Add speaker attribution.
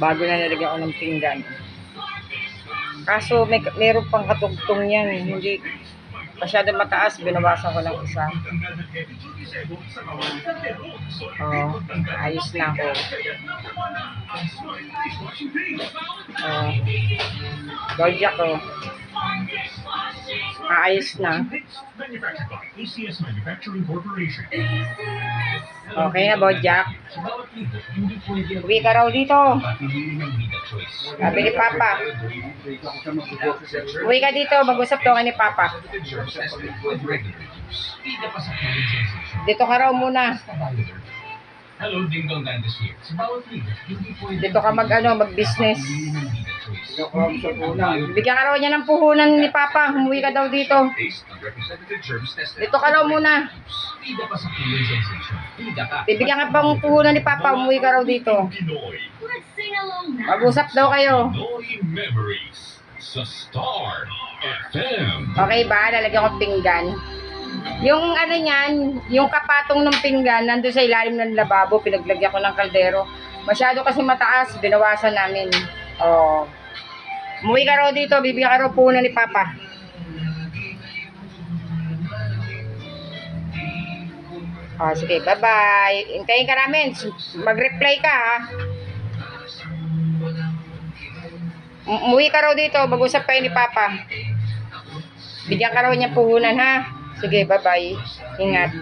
Speaker 1: Bago na nilagyan ko ng pinggan. Kaso meron pang katugtong yan. Hindi masyado mataas. Binawasan ko ng isa. Ayos na ako. Bojack ko. Ayos na. Okay na, Bojack. Uwi ka raw dito. Sabi ni Papa. Uwi ka dito. Mag-usap daw ni Papa. Dito ka raw muna. Dito ka mag-business. Bigyan ka raw niya ng puhunan ni Papa. Umuwi ka daw dito. Dito ka raw muna. Bibigyan ka pang puhunan ni Papa. Umuwi ka raw dito. Mag-usap daw kayo. Okay ba? Lalagyan ko pinggan. Yung ano niyan, yung kapatong ng pinggan, nandun sa ilalim ng lababo, pinaglagyan ko ng kaldero. Masyado kasi mataas, binawasan namin. Umuwi ka raw dito, bibigyan ka raw puhunan ni Papa. Sige, bye-bye. Hintayin ka namin. Mag-reply ka, ha? Umuwi ka raw dito, mag-usap kayo ni Papa. Bigyan ka raw niya puhunan, ha? Sige, bye-bye. Ingat.